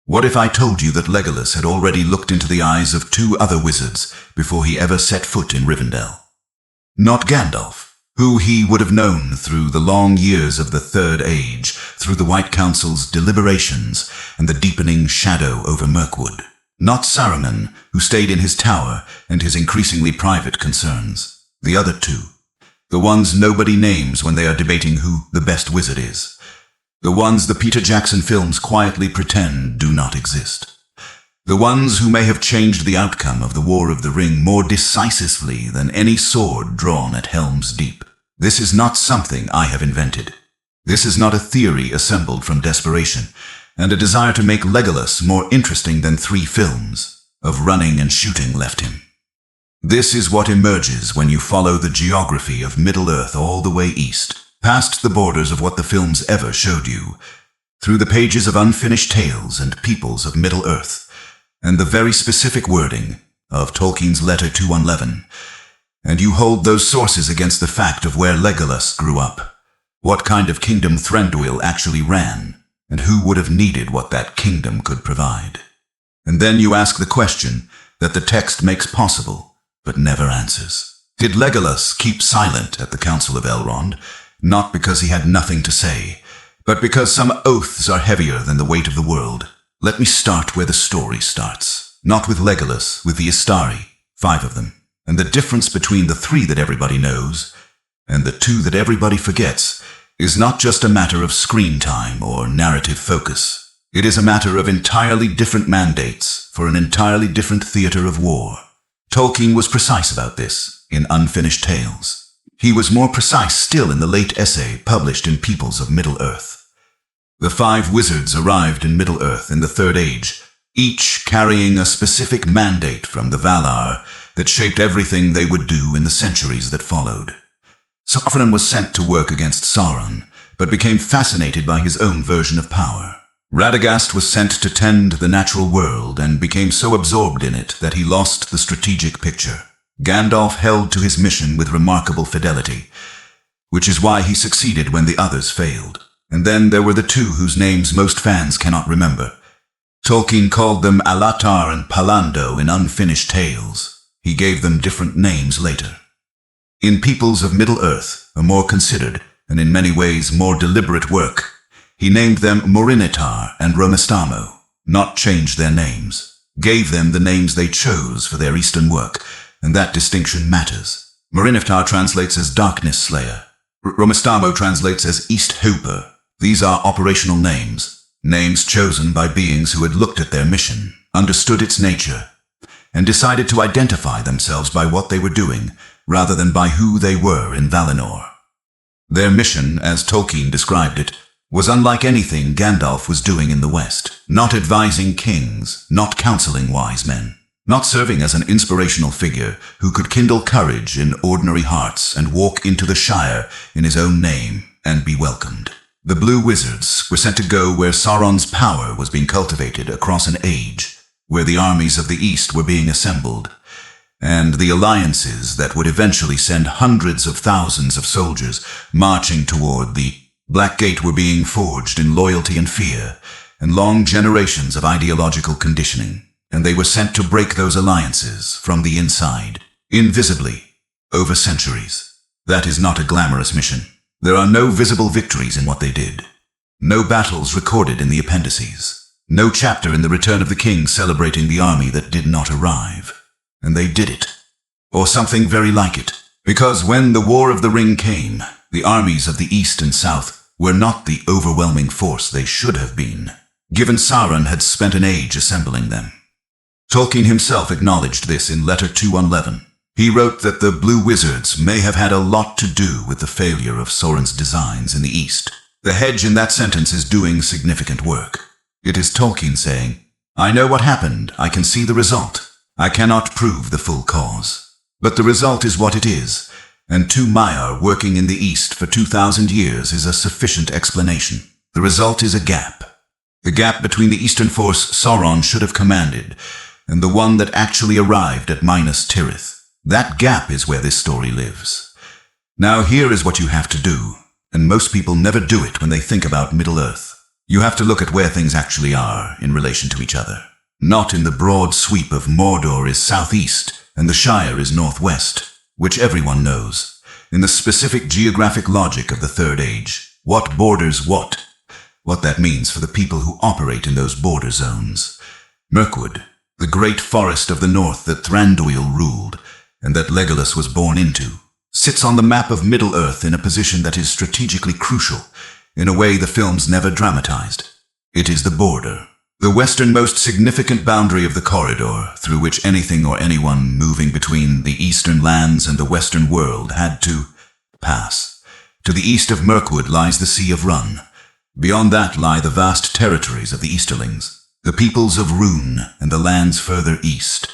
What if I told you that Legolas had already looked into the eyes of 2 other wizards before he ever set foot in Rivendell? Not Gandalf, who he would have known through the long years of the Third Age, through the White Council's deliberations and the deepening shadow over Mirkwood. Not Saruman, who stayed in his tower and his increasingly private concerns. The other 2. The ones nobody names when they are debating who the best wizard is. The ones the Peter Jackson films quietly pretend do not exist. The ones who may have changed the outcome of the War of the Ring more decisively than any sword drawn at Helm's Deep. This is not something I have invented. This is not a theory assembled from desperation and a desire to make Legolas more interesting than 3 films of running and shooting left him. This is what emerges when you follow the geography of Middle-earth all the way east, past the borders of what the films ever showed you, through the pages of unfinished tales and peoples of Middle-earth, and the very specific wording of Tolkien's Letter to Unleaven, and you hold those sources against the fact of where Legolas grew up, what kind of kingdom Thranduil actually ran, and who would have needed what that kingdom could provide. And then you ask the question that the text makes possible, but never answers. Did Legolas keep silent at the Council of Elrond, not because he had nothing to say, but because some oaths are heavier than the weight of the world? Let me start where the story starts. Not with Legolas, with the Istari, 5 of them. And the difference between the 3 that everybody knows and the 2 that everybody forgets is not just a matter of screen time or narrative focus. It is a matter of entirely different mandates for an entirely different theater of war. Tolkien was precise about this in Unfinished Tales. He was more precise still in the late essay published in Peoples of Middle-earth. The 5 wizards arrived in Middle-earth in the Third Age, each carrying a specific mandate from the Valar that shaped everything they would do in the centuries that followed. Saruman was sent to work against Sauron, but became fascinated by his own version of power. Radagast was sent to tend the natural world and became so absorbed in it that he lost the strategic picture. Gandalf held to his mission with remarkable fidelity, which is why he succeeded when the others failed. And then there were the 2 whose names most fans cannot remember. Tolkien called them Alatar and Palando in Unfinished Tales. He gave them different names later. In Peoples of Middle-earth, a more considered, and in many ways more deliberate work, he named them Morinitar and Romestamo, not changed their names, gave them the names they chose for their Eastern work, and that distinction matters. Morinitar translates as Darkness Slayer. Romestamo translates as East Hooper. These are operational names, names chosen by beings who had looked at their mission, understood its nature, and decided to identify themselves by what they were doing, rather than by who they were in Valinor. Their mission, as Tolkien described it, was unlike anything Gandalf was doing in the West, not advising kings, not counseling wise men, not serving as an inspirational figure who could kindle courage in ordinary hearts and walk into the Shire in his own name and be welcomed. The Blue Wizards were sent to go where Sauron's power was being cultivated across an age, where the armies of the East were being assembled, and the alliances that would eventually send hundreds of thousands of soldiers marching toward the Black Gate were being forged in loyalty and fear, and long generations of ideological conditioning, and they were sent to break those alliances from the inside, invisibly, over centuries. That is not a glamorous mission. There are no visible victories in what they did. No battles recorded in the appendices. No chapter in the Return of the King celebrating the army that did not arrive. And they did it. Or something very like it. Because when the War of the Ring came, the armies of the East and South were not the overwhelming force they should have been, given Sauron had spent an age assembling them. Tolkien himself acknowledged this in Letter to Unleaven. He wrote that the Blue Wizards may have had a lot to do with the failure of Sauron's designs in the East. The hedge in that sentence is doing significant work. It is Tolkien saying, I know what happened, I can see the result. I cannot prove the full cause. But the result is what it is, and to Maiar working in the East for 2,000 years is a sufficient explanation. The result is a gap. The gap between the Eastern force Sauron should have commanded, and the one that actually arrived at Minas Tirith. That gap is where this story lives. Now here is what you have to do, and most people never do it when they think about Middle-earth. You have to look at where things actually are in relation to each other. Not in the broad sweep of Mordor is southeast and the Shire is northwest, which everyone knows. In the specific geographic logic of the Third Age, what borders what that means for the people who operate in those border zones. Mirkwood, the great forest of the north that Thranduil ruled, and that Legolas was born into, sits on the map of Middle-earth in a position that is strategically crucial, in a way the films never dramatized. It is the border, the westernmost significant boundary of the corridor through which anything or anyone moving between the eastern lands and the western world had to pass. To the east of Mirkwood lies the Sea of Run. Beyond that lie the vast territories of the Easterlings, the peoples of Rhûn and the lands further east,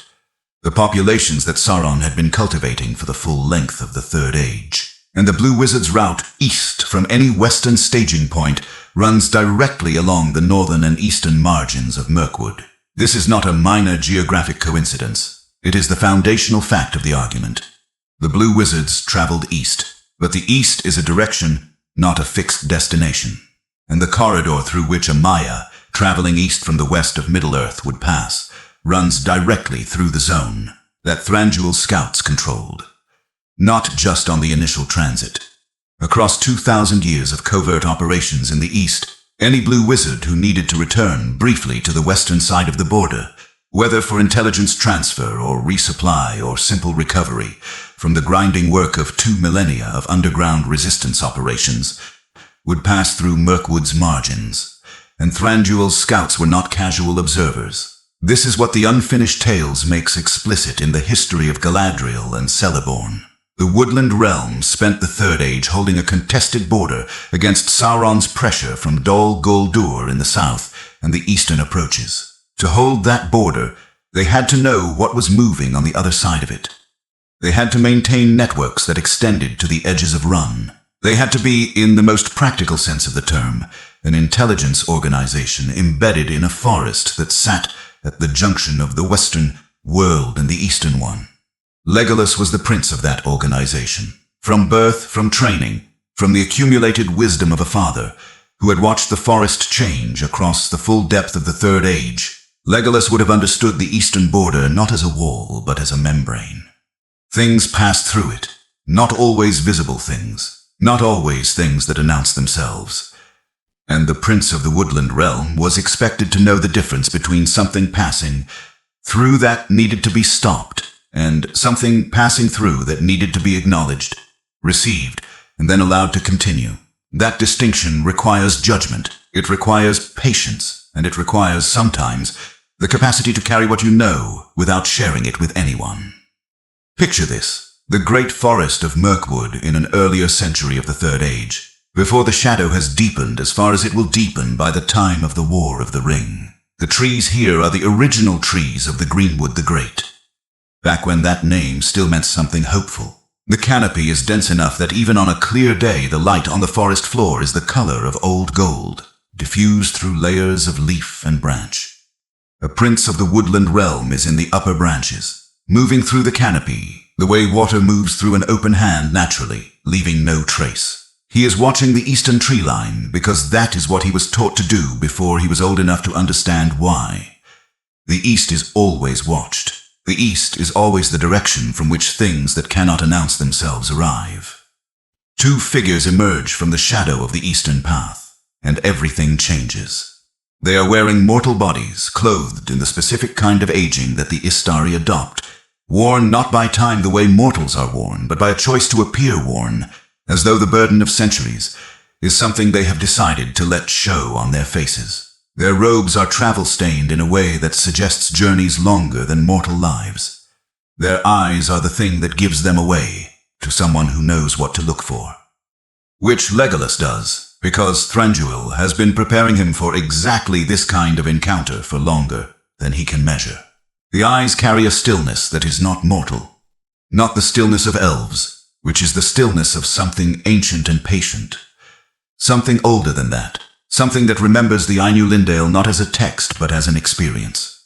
the populations that Sauron had been cultivating for the full length of the Third Age. And the Blue Wizard's route east from any western staging point runs directly along the northern and eastern margins of Mirkwood. This is not a minor geographic coincidence. It is the foundational fact of the argument. The Blue Wizards traveled east, but the east is a direction, not a fixed destination. And the corridor through which a Maya, traveling east from the west of Middle-earth, would pass, runs directly through the zone that Thranduil's scouts controlled. Not just on the initial transit. Across 2,000 years of covert operations in the east, any Blue Wizard who needed to return briefly to the western side of the border, whether for intelligence transfer or resupply or simple recovery from the grinding work of 2 millennia of underground resistance operations, would pass through Mirkwood's margins. And Thranduil's scouts were not casual observers. This is what the Unfinished Tales makes explicit in the history of Galadriel and Celeborn. The Woodland Realm spent the Third Age holding a contested border against Sauron's pressure from Dol Guldur in the south and the eastern approaches. To hold that border, they had to know what was moving on the other side of it. They had to maintain networks that extended to the edges of Run. They had to be, in the most practical sense of the term, an intelligence organization embedded in a forest that sat at the junction of the western world and the eastern one. Legolas was the prince of that organization. From birth, from training, from the accumulated wisdom of a father who had watched the forest change across the full depth of the Third Age, Legolas would have understood the eastern border not as a wall, but as a membrane. Things passed through it, not always visible things, not always things that announced themselves. And the prince of the Woodland Realm was expected to know the difference between something passing through that needed to be stopped, and something passing through that needed to be acknowledged, received, and then allowed to continue. That distinction requires judgment, it requires patience, and it requires, sometimes, the capacity to carry what you know without sharing it with anyone. Picture this, the great forest of Mirkwood in an earlier century of the Third Age, before the shadow has deepened as far as it will deepen by the time of the War of the Ring. The trees here are the original trees of the Greenwood the Great, back when that name still meant something hopeful. The canopy is dense enough that even on a clear day the light on the forest floor is the color of old gold, diffused through layers of leaf and branch. A prince of the Woodland Realm is in the upper branches, moving through the canopy, the way water moves through an open hand naturally, leaving no trace. He is watching the eastern tree line because that is what he was taught to do before he was old enough to understand why. The east is always watched. The east is always the direction from which things that cannot announce themselves arrive. Two figures emerge from the shadow of the eastern path, and everything changes. They are wearing mortal bodies, clothed in the specific kind of aging that the Istari adopt, worn not by time the way mortals are worn, but by a choice to appear worn, as though the burden of centuries is something they have decided to let show on their faces. Their robes are travel-stained in a way that suggests journeys longer than mortal lives. Their eyes are the thing that gives them away to someone who knows what to look for. Which Legolas does, because Thranduil has been preparing him for exactly this kind of encounter for longer than he can measure. The eyes carry a stillness that is not mortal, not the stillness of elves, which is the stillness of something ancient and patient, something older than that. Something that remembers the Ainulindale not as a text, but as an experience.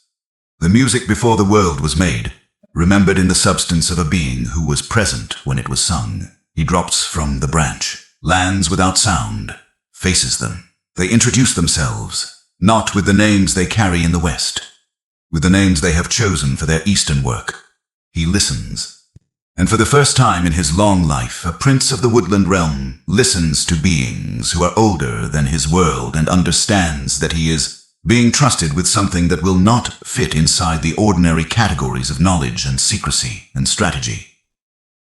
The music before the world was made, remembered in the substance of a being who was present when it was sung. He drops from the branch, lands without sound, faces them. They introduce themselves, not with the names they carry in the West, with the names they have chosen for their Eastern work. He listens. And for the first time in his long life, a prince of the woodland realm listens to beings who are older than his world and understands that he is being trusted with something that will not fit inside the ordinary categories of knowledge and secrecy and strategy.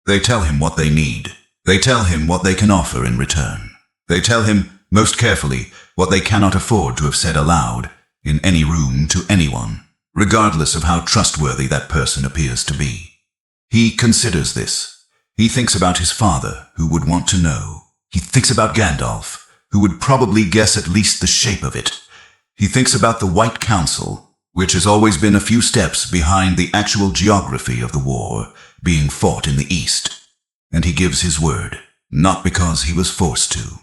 They tell him what they need. They tell him what they can offer in return. They tell him, most carefully, what they cannot afford to have said aloud in any room to anyone, regardless of how trustworthy that person appears to be. He considers this. He thinks about his father, who would want to know. He thinks about Gandalf, who would probably guess at least the shape of it. He thinks about the White Council, which has always been a few steps behind the actual geography of the war being fought in the East. And he gives his word, not because he was forced to.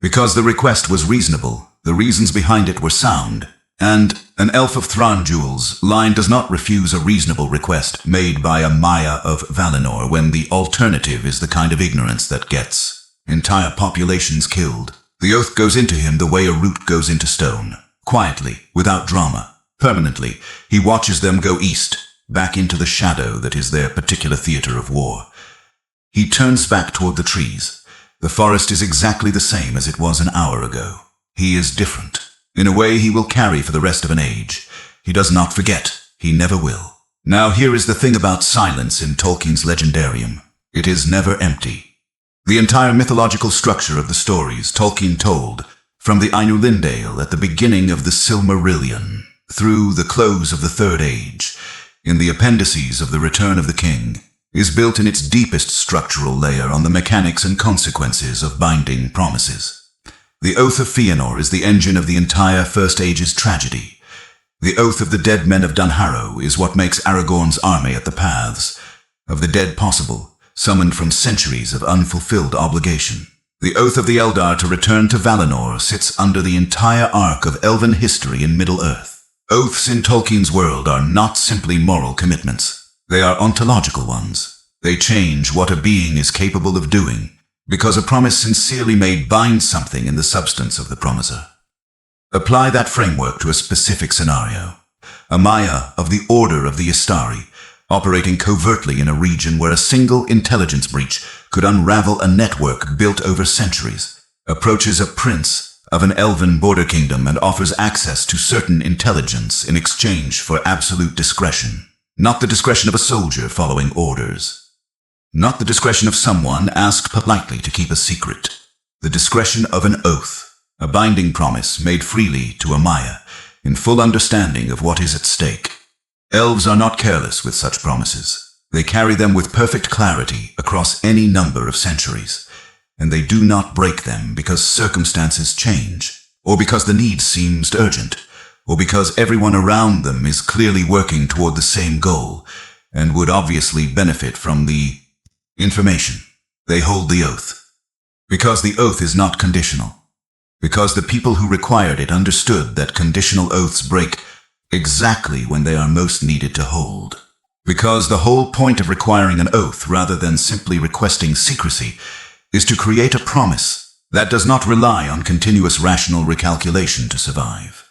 Because the request was reasonable, the reasons behind it were sound, and an elf of Thranduil's line does not refuse a reasonable request made by a Maya of Valinor when the alternative is the kind of ignorance that gets entire populations killed. The oath goes into him the way a root goes into stone, quietly, without drama, permanently. He watches them go east, back into the shadow that is their particular theater of war. He turns back toward the trees. The forest is exactly the same as it was an hour ago. He is different. In a way he will carry for the rest of an age. He does not forget. He never will. Now here is the thing about silence in Tolkien's Legendarium. It is never empty. The entire mythological structure of the stories Tolkien told, from the Ainulindale at the beginning of the Silmarillion, through the close of the Third Age, in the appendices of The Return of the King, is built in its deepest structural layer on the mechanics and consequences of binding promises. The Oath of Fëanor is the engine of the entire First Age's tragedy. The Oath of the Dead Men of Dunharrow is what makes Aragorn's army at the paths of the dead possible, summoned from centuries of unfulfilled obligation. The Oath of the Eldar to return to Valinor sits under the entire arc of elven history in Middle-earth. Oaths in Tolkien's world are not simply moral commitments. They are ontological ones. They change what a being is capable of doing, because a promise sincerely made binds something in the substance of the promiser. Apply that framework to a specific scenario. A Maya of the Order of the Istari, operating covertly in a region where a single intelligence breach could unravel a network built over centuries, approaches a prince of an elven border kingdom and offers access to certain intelligence in exchange for absolute discretion. Not the discretion of a soldier following orders. Not the discretion of someone asked politely to keep a secret. The discretion of an oath, a binding promise made freely to a Maya, in full understanding of what is at stake. Elves are not careless with such promises. They carry them with perfect clarity across any number of centuries, and they do not break them because circumstances change, or because the need seems urgent, or because everyone around them is clearly working toward the same goal, and would obviously benefit from the information. They hold the oath. Because the oath is not conditional. Because the people who required it understood that conditional oaths break exactly when they are most needed to hold. Because the whole point of requiring an oath rather than simply requesting secrecy is to create a promise that does not rely on continuous rational recalculation to survive.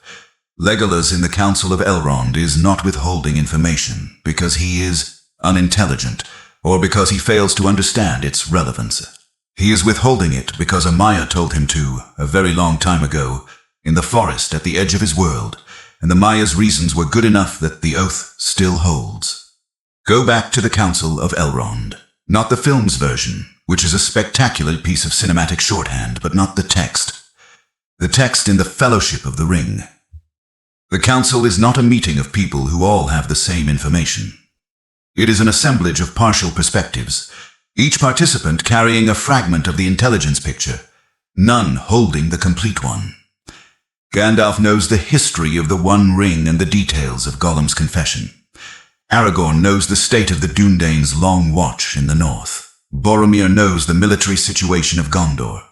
Legolas in the Council of Elrond is not withholding information because he is unintelligent, or because he fails to understand its relevance. He is withholding it because a Maya told him to, a very long time ago, in the forest at the edge of his world, and the Maya's reasons were good enough that the oath still holds. Go back to the Council of Elrond. Not the film's version, which is a spectacular piece of cinematic shorthand, but not the text. The text in the Fellowship of the Ring. The Council is not a meeting of people who all have the same information. It is an assemblage of partial perspectives, each participant carrying a fragment of the intelligence picture, none holding the complete one. Gandalf knows the history of the One Ring and the details of Gollum's confession. Aragorn knows the state of the Dunedain's long watch in the north. Boromir knows the military situation of Gondor.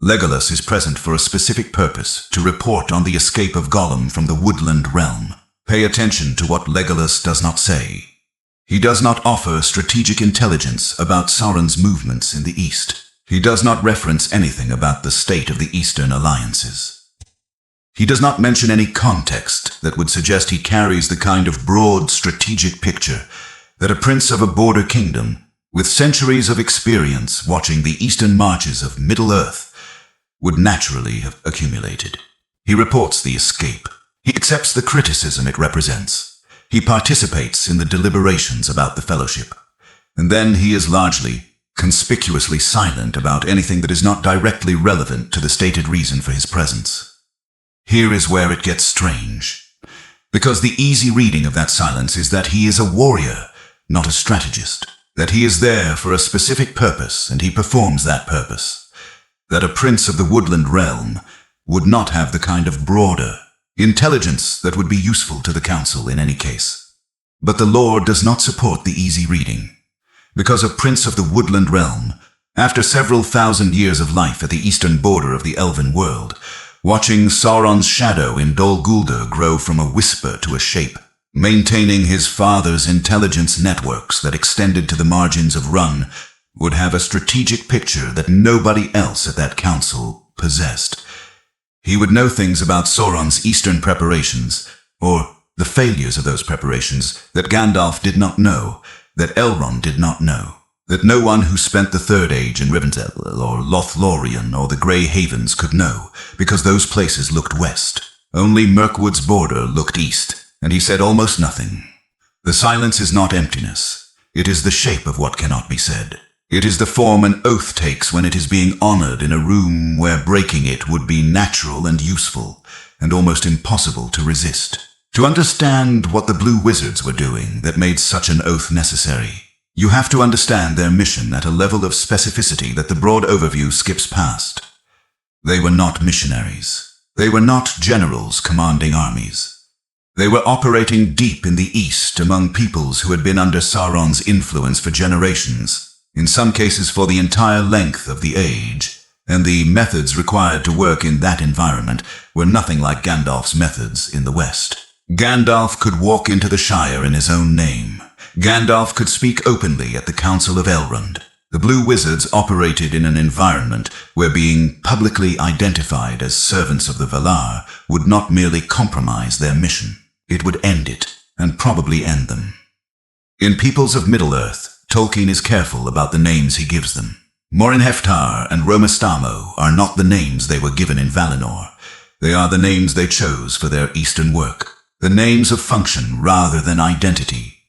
Legolas is present for a specific purpose, to report on the escape of Gollum from the woodland realm. Pay attention to what Legolas does not say. He does not offer strategic intelligence about Sauron's movements in the east. He does not reference anything about the state of the Eastern alliances. He does not mention any context that would suggest he carries the kind of broad strategic picture that a prince of a border kingdom, with centuries of experience watching the eastern marches of Middle-earth, would naturally have accumulated. He reports the escape. He accepts the criticism it represents. He participates in the deliberations about the fellowship. And then he is largely, conspicuously silent about anything that is not directly relevant to the stated reason for his presence. Here is where it gets strange, because the easy reading of that silence is that he is a warrior, not a strategist, that he is there for a specific purpose and he performs that purpose, that a prince of the woodland realm would not have the kind of broader intelligence that would be useful to the council in any case. But the lore does not support the easy reading, because a prince of the woodland realm, after several thousand years of life at the eastern border of the elven world, watching Sauron's shadow in Dol Guldur grow from a whisper to a shape, maintaining his father's intelligence networks that extended to the margins of Run, would have a strategic picture that nobody else at that council possessed. He would know things about Sauron's eastern preparations, or the failures of those preparations, that Gandalf did not know, that Elrond did not know, that no one who spent the Third Age in Rivendell or Lothlorien or the Grey Havens could know, because those places looked west. Only Mirkwood's border looked east, and he said almost nothing. The silence is not emptiness. It is the shape of what cannot be said. It is the form an oath takes when it is being honored in a room where breaking it would be natural and useful, and almost impossible to resist. To understand what the Blue Wizards were doing that made such an oath necessary, you have to understand their mission at a level of specificity that the broad overview skips past. They were not missionaries. They were not generals commanding armies. They were operating deep in the east among peoples who had been under Sauron's influence for generations, in some cases for the entire length of the age, and the methods required to work in that environment were nothing like Gandalf's methods in the West. Gandalf could walk into the Shire in his own name. Gandalf could speak openly at the Council of Elrond. The Blue Wizards operated in an environment where being publicly identified as servants of the Valar would not merely compromise their mission. It would end it, and probably end them. In Peoples of Middle-earth, Tolkien is careful about the names he gives them. Morinheftar and Romastamo are not the names they were given in Valinor. They are the names they chose for their eastern work. The names of function rather than identity.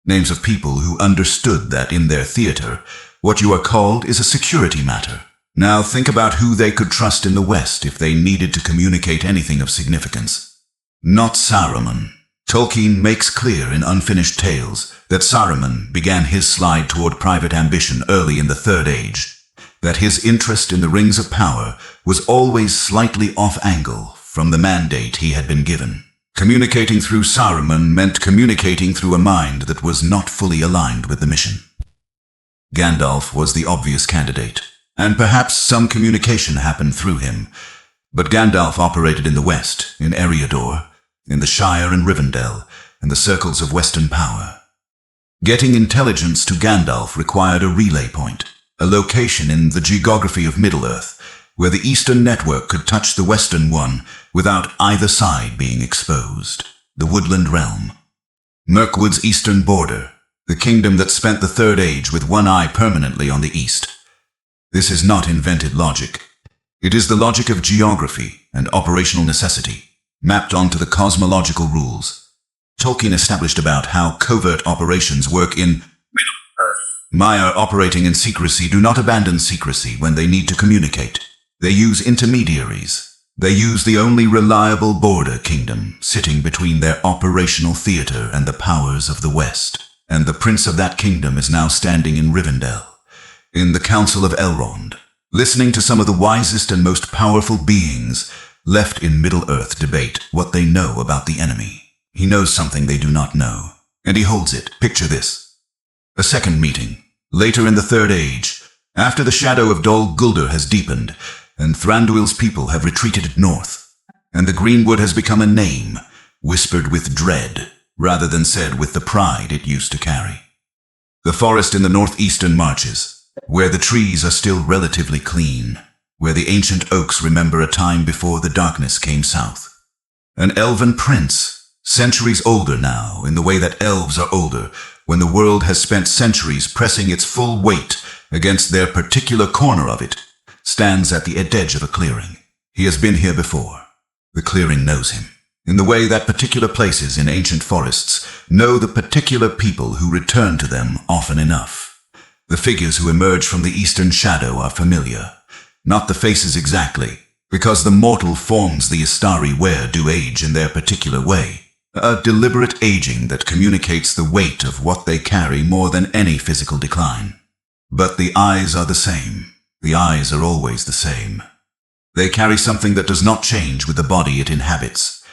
Names of people who understood that in their theater, what you are called is a security matter. Now think about who they could trust in the West if they needed to communicate anything of significance. Not Saruman. Tolkien makes clear in Unfinished Tales that Saruman began his slide toward private ambition early in the Third Age, that his interest in the Rings of Power was always slightly off-angle from the mandate he had been given. Communicating through Saruman meant communicating through a mind that was not fully aligned with the mission. Gandalf was the obvious candidate, and perhaps some communication happened through him, but Gandalf operated in the West, in Eriador, in the Shire and Rivendell, and the circles of Western power. Getting intelligence to Gandalf required a relay point, a location in the geography of Middle-earth, where the Eastern network could touch the Western one without either side being exposed. The Woodland Realm. Mirkwood's eastern border, the kingdom that spent the Third Age with one eye permanently on the east. This is not invented logic. It is the logic of geography and operational necessity, mapped onto the cosmological rules Tolkien established about how covert operations work in Middle-earth. Maiar operating in secrecy do not abandon secrecy when they need to communicate. They use intermediaries. They use the only reliable border kingdom sitting between their operational theater and the powers of the West. And the prince of that kingdom is now standing in Rivendell, in the Council of Elrond, listening to some of the wisest and most powerful beings left in Middle-earth debate what they know about the enemy. He knows something they do not know, and he holds it. Picture this. A second meeting, later in the Third Age, after the shadow of Dol Guldur has deepened, and Thranduil's people have retreated north, and the Greenwood has become a name, whispered with dread, rather than said with the pride it used to carry. The forest in the northeastern marches, where the trees are still relatively clean, where the ancient oaks remember a time before the darkness came south. An elven prince, centuries older now, in the way that elves are older, when the world has spent centuries pressing its full weight against their particular corner of it, stands at the edge of a clearing. He has been here before. The clearing knows him, in the way that particular places in ancient forests know the particular people who return to them often enough. The figures who emerge from the eastern shadow are familiar, not the faces exactly, because the mortal forms the Istari wear do age in their particular way, a deliberate aging that communicates the weight of what they carry more than any physical decline. But the eyes are the same. The eyes are always the same. They carry something that does not change with the body it inhabits.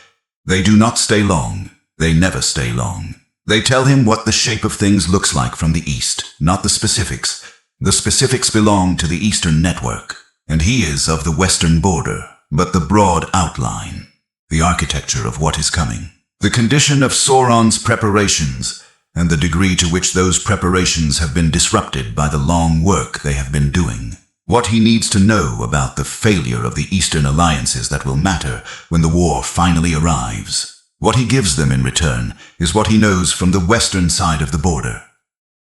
They do not stay long. They never stay long. They tell him what the shape of things looks like from the east, not the specifics. The specifics belong to the eastern network, and he is of the western border, but the broad outline, the architecture of what is coming, the condition of Sauron's preparations, and the degree to which those preparations have been disrupted by the long work they have been doing. What he needs to know about the failure of the Eastern alliances that will matter when the war finally arrives. What he gives them in return is what he knows from the western side of the border.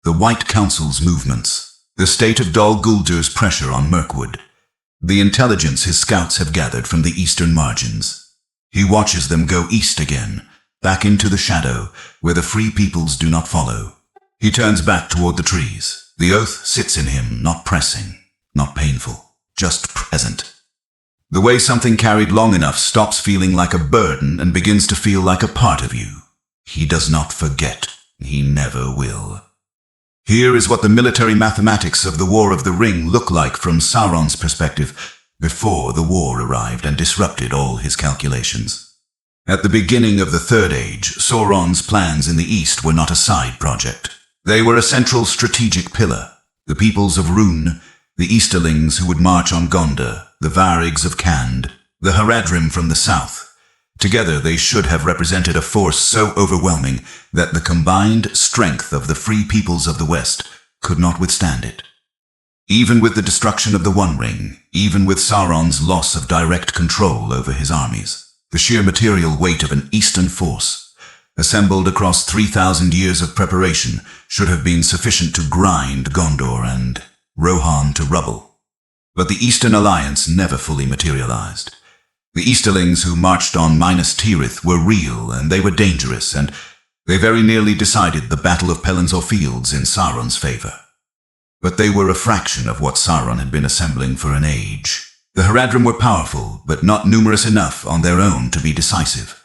The White Council's movements, the state of Dol Guldir's pressure on Mirkwood, the intelligence his scouts have gathered from the eastern margins. He watches them go east again, back into the shadow, where the free peoples do not follow. He turns back toward the trees. The oath sits in him, not pressing, not painful, just present. The way something carried long enough stops feeling like a burden and begins to feel like a part of you. He does not forget. He never will. Here is what the military mathematics of the War of the Ring look like from Sauron's perspective before the war arrived and disrupted all his calculations. At the beginning of the Third Age, Sauron's plans in the east were not a side project. They were a central strategic pillar. The peoples of Rhûn, the Easterlings who would march on Gondor, the Varigs of Khand, the Haradrim from the south. Together they should have represented a force so overwhelming that the combined strength of the free peoples of the West could not withstand it. Even with the destruction of the One Ring, even with Sauron's loss of direct control over his armies, the sheer material weight of an Eastern force, assembled across 3,000 years of preparation, should have been sufficient to grind Gondor and Rohan to rubble. But the Eastern Alliance never fully materialized. The Easterlings who marched on Minas Tirith were real, and they were dangerous, and they very nearly decided the Battle of Pelennor Fields in Sauron's favor. But they were a fraction of what Sauron had been assembling for an age. The Haradrim were powerful, but not numerous enough on their own to be decisive.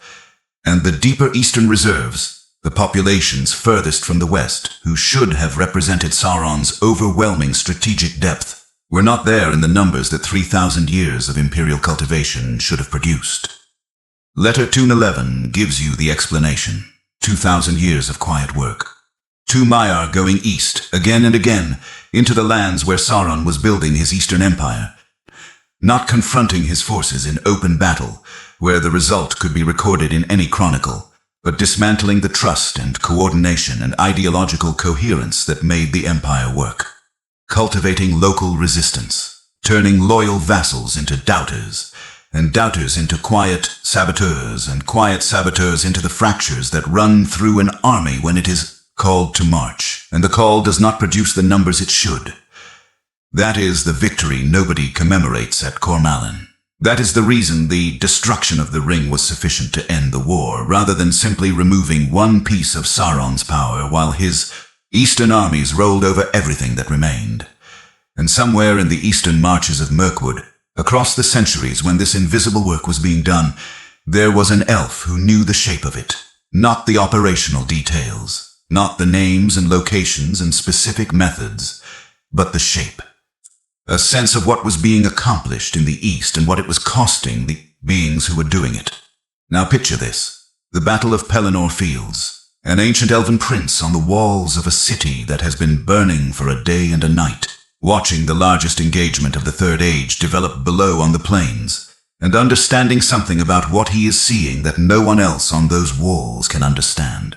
And the deeper eastern reserves, the populations furthest from the west, who should have represented Sauron's overwhelming strategic depth, were not there in the numbers that 3,000 years of imperial cultivation should have produced. Letter 211 gives you the explanation. 2,000 years of quiet work. To Maiar going east, again and again, into the lands where Sauron was building his eastern empire, not confronting his forces in open battle, where the result could be recorded in any chronicle, but dismantling the trust and coordination and ideological coherence that made the empire work. Cultivating local resistance, turning loyal vassals into doubters, and doubters into quiet saboteurs, and quiet saboteurs into the fractures that run through an army when it is called to march, and the call does not produce the numbers it should. That is the victory nobody commemorates at Cormallen. That is the reason the destruction of the ring was sufficient to end the war, rather than simply removing one piece of Sauron's power while his eastern armies rolled over everything that remained. And somewhere in the eastern marches of Mirkwood, across the centuries when this invisible work was being done, there was an elf who knew the shape of it, not the operational details, not the names and locations and specific methods, but the shape. A sense of what was being accomplished in the east and what it was costing the beings who were doing it. Now picture this, the Battle of Pelennor Fields. An ancient elven prince on the walls of a city that has been burning for a day and a night, watching the largest engagement of the Third Age develop below on the plains, and understanding something about what he is seeing that no one else on those walls can understand.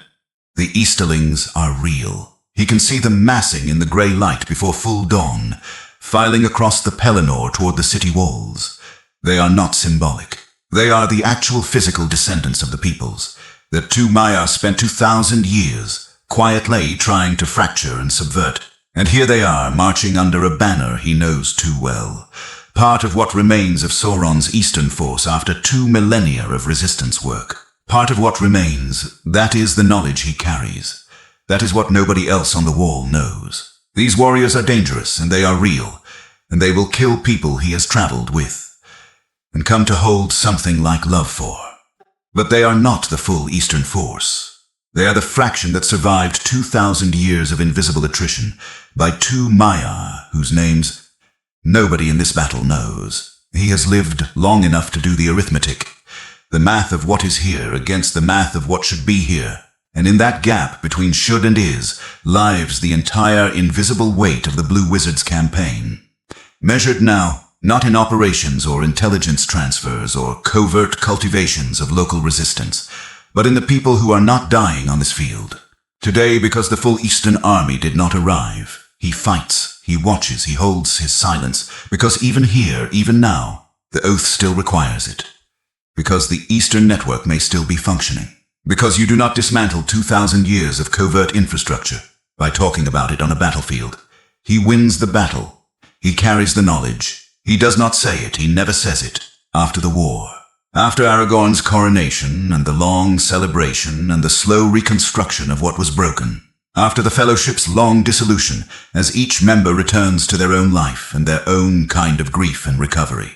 The Easterlings are real. He can see them massing in the grey light before full dawn, filing across the Pelennor toward the city walls. They are not symbolic. They are the actual physical descendants of the peoples that two Maiar spent 2,000 years quietly trying to fracture and subvert. And here they are, marching under a banner he knows too well. Part of what remains of Sauron's eastern force after 2 millennia of resistance work. Part of what remains, that is the knowledge he carries. That is what nobody else on the wall knows. These warriors are dangerous, and they are real, and they will kill people he has traveled with, and come to hold something like love for. But they are not the full eastern force. They are the fraction that survived 2,000 years of invisible attrition by 2 Maiar whose names nobody in this battle knows. He has lived long enough to do the arithmetic, the math of what is here against the math of what should be here. And in that gap between should and is lies the entire invisible weight of the Blue Wizard's campaign. Measured now, not in operations or intelligence transfers or covert cultivations of local resistance, but in the people who are not dying on this field. Today, because the full Eastern army did not arrive, he fights, he watches, he holds his silence, because even here, even now, the oath still requires it. Because the Eastern network may still be functioning. Because you do not dismantle 2,000 years of covert infrastructure by talking about it on a battlefield. He wins the battle. He carries the knowledge. He does not say it, he never says it. After the war, after Aragorn's coronation and the long celebration and the slow reconstruction of what was broken, after the Fellowship's long dissolution, as each member returns to their own life and their own kind of grief and recovery.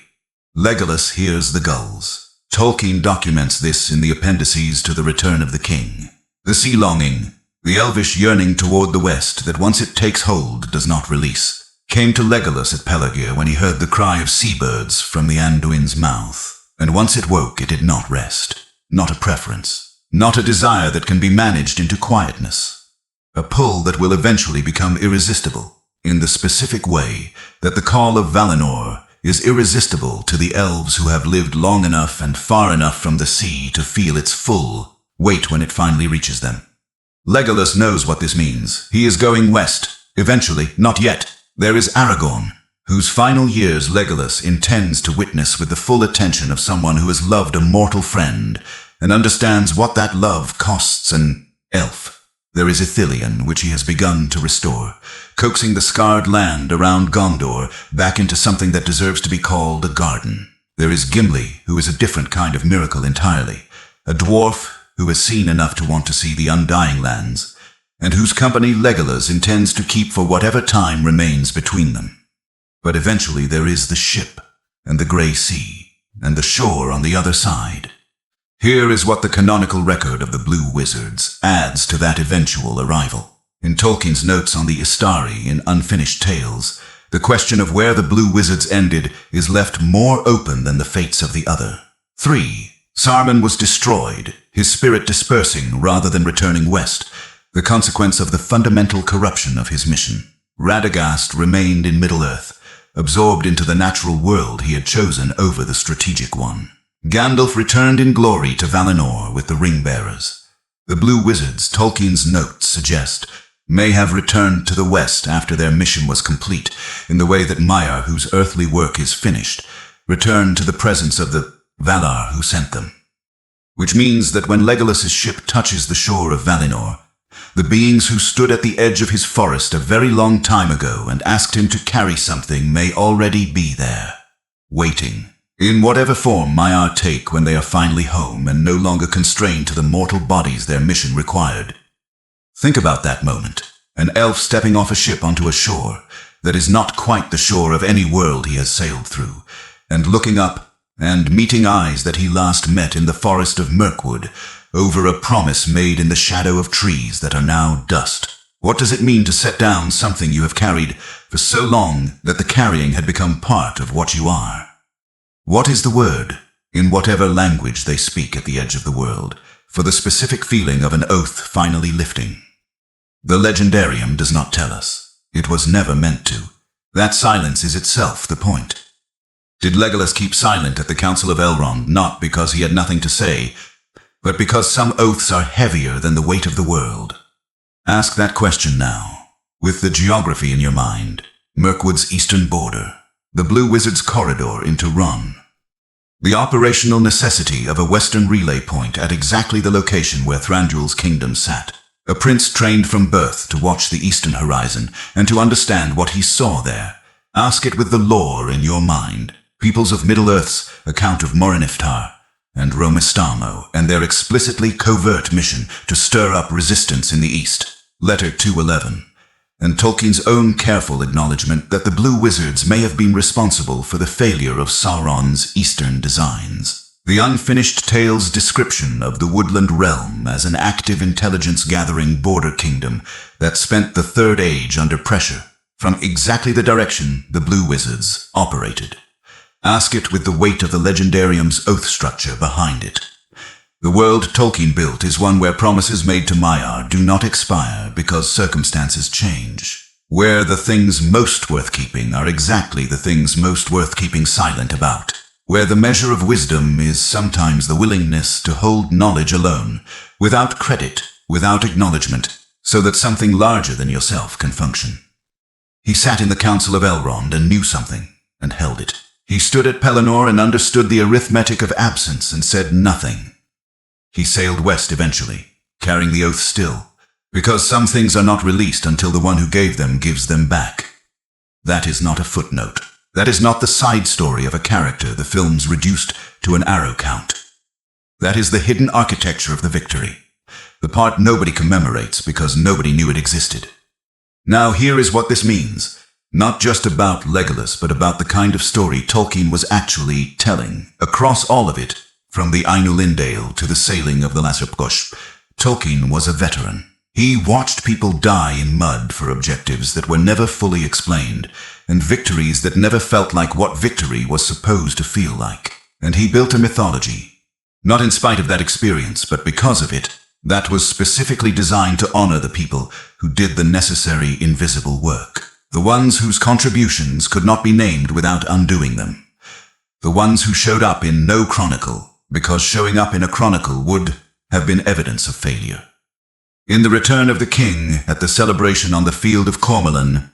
Legolas hears the gulls. Tolkien documents this in the appendices to The Return of the King. The sea longing, the elvish yearning toward the west that once it takes hold does not release, came to Legolas at Pelargir when he heard the cry of seabirds from the Anduin's mouth. And once it woke, it did not rest. Not a preference. Not a desire that can be managed into quietness. A pull that will eventually become irresistible, in the specific way that the call of Valinor is irresistible to the elves who have lived long enough and far enough from the sea to feel its full weight when it finally reaches them. Legolas knows what this means. He is going west. Eventually, not yet. There is Aragorn, whose final years Legolas intends to witness with the full attention of someone who has loved a mortal friend and understands what that love costs an elf. There is Ithilien, which he has begun to restore, coaxing the scarred land around Gondor back into something that deserves to be called a garden. There is Gimli, who is a different kind of miracle entirely, a dwarf who has seen enough to want to see the Undying Lands, and whose company Legolas intends to keep for whatever time remains between them. But eventually there is the ship, and the grey sea, and the shore on the other side. Here is what the canonical record of the Blue Wizards adds to that eventual arrival. In Tolkien's notes on the Istari in Unfinished Tales, the question of where the Blue Wizards ended is left more open than the fates of the other. 3. Saruman was destroyed, his spirit dispersing rather than returning west, the consequence of the fundamental corruption of his mission. Radagast remained in Middle-earth, absorbed into the natural world he had chosen over the strategic one. Gandalf returned in glory to Valinor with the Ring-Bearers. The Blue Wizards, Tolkien's notes suggest, may have returned to the west after their mission was complete, in the way that Maiar, whose earthly work is finished, returned to the presence of the Valar who sent them. Which means that when Legolas's ship touches the shore of Valinor, the beings who stood at the edge of his forest a very long time ago and asked him to carry something may already be there, waiting. In whatever form Maiar take when they are finally home and no longer constrained to the mortal bodies their mission required. Think about that moment. An elf stepping off a ship onto a shore that is not quite the shore of any world he has sailed through, and looking up and meeting eyes that he last met in the forest of Mirkwood over a promise made in the shadow of trees that are now dust. What does it mean to set down something you have carried for so long that the carrying had become part of what you are? What is the word, in whatever language they speak at the edge of the world, for the specific feeling of an oath finally lifting? The legendarium does not tell us. It was never meant to. That silence is itself the point. Did Legolas keep silent at the Council of Elrond not because he had nothing to say, but because some oaths are heavier than the weight of the world? Ask that question now, with the geography in your mind. Mirkwood's eastern border, the Blue Wizard's corridor into Ron. The operational necessity of a western relay point at exactly the location where Thranduil's kingdom sat. A prince trained from birth to watch the eastern horizon and to understand what he saw there. Ask it with the lore in your mind. Peoples of Middle-earth's account of Moriniftar and Romistamo and their explicitly covert mission to stir up resistance in the east. Letter 211. And Tolkien's own careful acknowledgement that the Blue Wizards may have been responsible for the failure of Sauron's eastern designs. The unfinished tale's description of the woodland realm as an active intelligence-gathering border kingdom that spent the Third Age under pressure from exactly the direction the Blue Wizards operated. Ask it with the weight of the Legendarium's oath structure behind it. The world Tolkien built is one where promises made to Maiar do not expire because circumstances change. Where the things most worth keeping are exactly the things most worth keeping silent about. Where the measure of wisdom is sometimes the willingness to hold knowledge alone, without credit, without acknowledgement, so that something larger than yourself can function. He sat in the Council of Elrond and knew something, and held it. He stood at Pelennor and understood the arithmetic of absence and said nothing. He sailed west eventually, carrying the oath still, because some things are not released until the one who gave them gives them back. That is not a footnote. That is not the side story of a character the films reduced to an arrow count. That is the hidden architecture of the victory, the part nobody commemorates because nobody knew it existed. Now here is what this means, not just about Legolas, but about the kind of story Tolkien was actually telling, across all of it. From the Ainulindale to the sailing of the Lasapgosh, Tolkien was a veteran. He watched people die in mud for objectives that were never fully explained, and victories that never felt like what victory was supposed to feel like. And he built a mythology, not in spite of that experience, but because of it, that was specifically designed to honor the people who did the necessary invisible work. The ones whose contributions could not be named without undoing them. The ones who showed up in no chronicle, because showing up in a chronicle would have been evidence of failure. In The Return of the King, at the celebration on the field of Cormoran,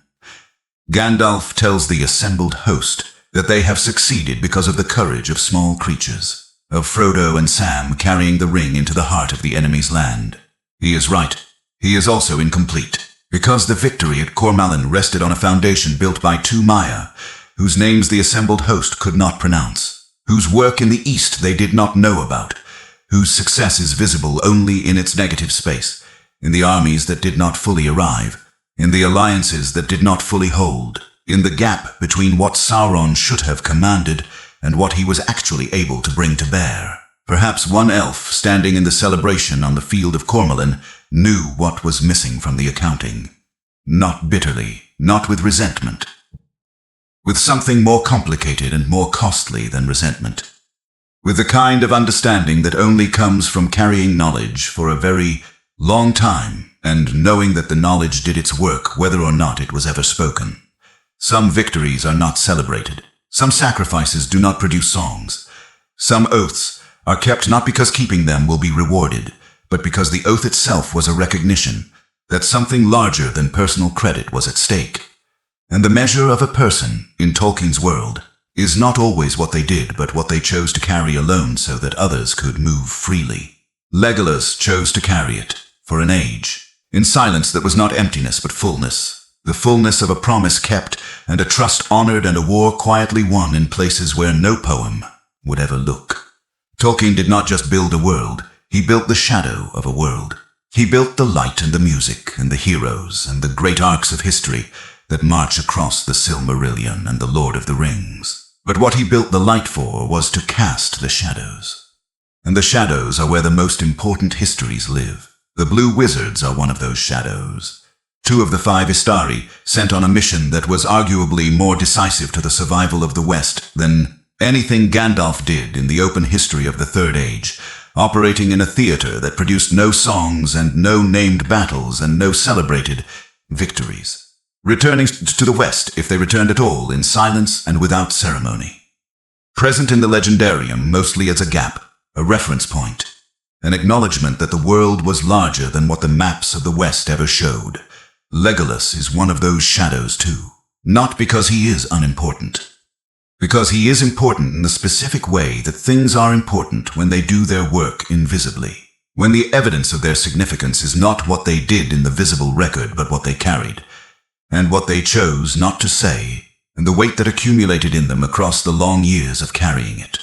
Gandalf tells the assembled host that they have succeeded because of the courage of small creatures, of Frodo and Sam carrying the ring into the heart of the enemy's land. He is right. He is also incomplete, because the victory at Cormoran rested on a foundation built by two Maiar, whose names the assembled host could not pronounce, whose work in the East they did not know about, whose success is visible only in its negative space, in the armies that did not fully arrive, in the alliances that did not fully hold, in the gap between what Sauron should have commanded and what he was actually able to bring to bear. Perhaps one elf standing in the celebration on the field of Cormoran knew what was missing from the accounting. Not bitterly, not with resentment. With something more complicated and more costly than resentment. With the kind of understanding that only comes from carrying knowledge for a very long time and knowing that the knowledge did its work whether or not it was ever spoken. Some victories are not celebrated. Some sacrifices do not produce songs. Some oaths are kept not because keeping them will be rewarded, but because the oath itself was a recognition that something larger than personal credit was at stake. And the measure of a person, in Tolkien's world, is not always what they did, but what they chose to carry alone so that others could move freely. Legolas chose to carry it, for an age, in silence that was not emptiness but fullness, the fullness of a promise kept and a trust honored and a war quietly won in places where no poem would ever look. Tolkien did not just build a world, he built the shadow of a world. He built the light and the music and the heroes and the great arcs of history that march across the Silmarillion and the Lord of the Rings. But what he built the light for was to cast the shadows. And the shadows are where the most important histories live. The Blue Wizards are one of those shadows. 2 of the 5 Istari, sent on a mission that was arguably more decisive to the survival of the West than anything Gandalf did in the open history of the Third Age, operating in a theater that produced no songs and no named battles and no celebrated victories. Returning to the West, if they returned at all, in silence and without ceremony. Present in the Legendarium mostly as a gap, a reference point, an acknowledgement that the world was larger than what the maps of the West ever showed. Legolas is one of those shadows too. Not because he is unimportant. Because he is important in the specific way that things are important when they do their work invisibly. When the evidence of their significance is not what they did in the visible record, but what they carried, and what they chose not to say, and the weight that accumulated in them across the long years of carrying it.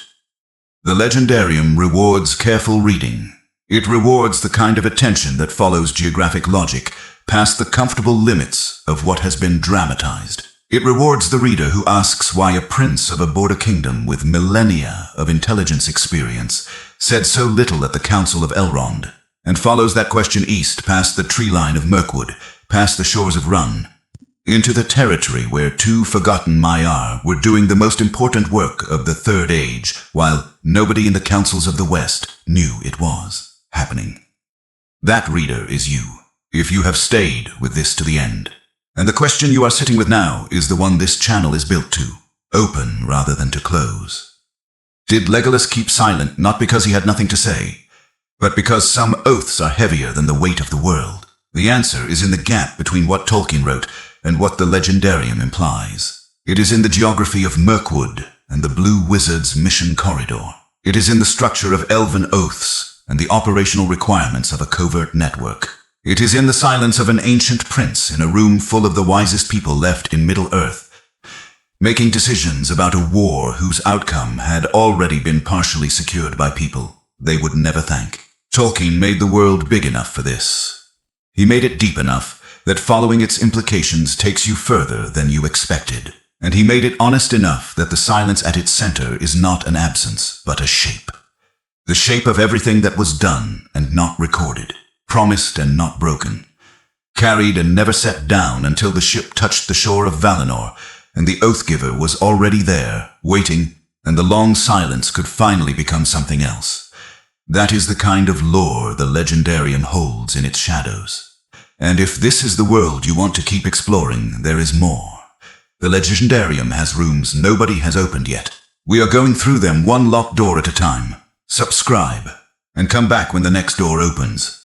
The Legendarium rewards careful reading. It rewards the kind of attention that follows geographic logic past the comfortable limits of what has been dramatized. It rewards the reader who asks why a prince of a border kingdom with millennia of intelligence experience said so little at the Council of Elrond, and follows that question east past the tree line of Mirkwood, past the shores of Run, into the territory where two forgotten Maiar were doing the most important work of the Third Age, while nobody in the councils of the West knew it was happening. That, reader, is you, if you have stayed with this to the end. And the question you are sitting with now is the one this channel is built to, open rather than to close. Did Legolas keep silent not because he had nothing to say, but because some oaths are heavier than the weight of the world? The answer is in the gap between what Tolkien wrote and what the Legendarium implies. It is in the geography of Mirkwood and the Blue Wizard's mission corridor. It is in the structure of elven oaths and the operational requirements of a covert network. It is in the silence of an ancient prince in a room full of the wisest people left in Middle-earth, making decisions about a war whose outcome had already been partially secured by people they would never thank. Tolkien made the world big enough for this. He made it deep enough that following its implications takes you further than you expected. And he made it honest enough that the silence at its center is not an absence, but a shape. The shape of everything that was done and not recorded, promised and not broken, carried and never set down until the ship touched the shore of Valinor, and the Oathgiver was already there, waiting, and the long silence could finally become something else. That is the kind of lore the Legendarium holds in its shadows. And if this is the world you want to keep exploring, there is more. The Legendarium has rooms nobody has opened yet. We are going through them one locked door at a time. Subscribe, and come back when the next door opens.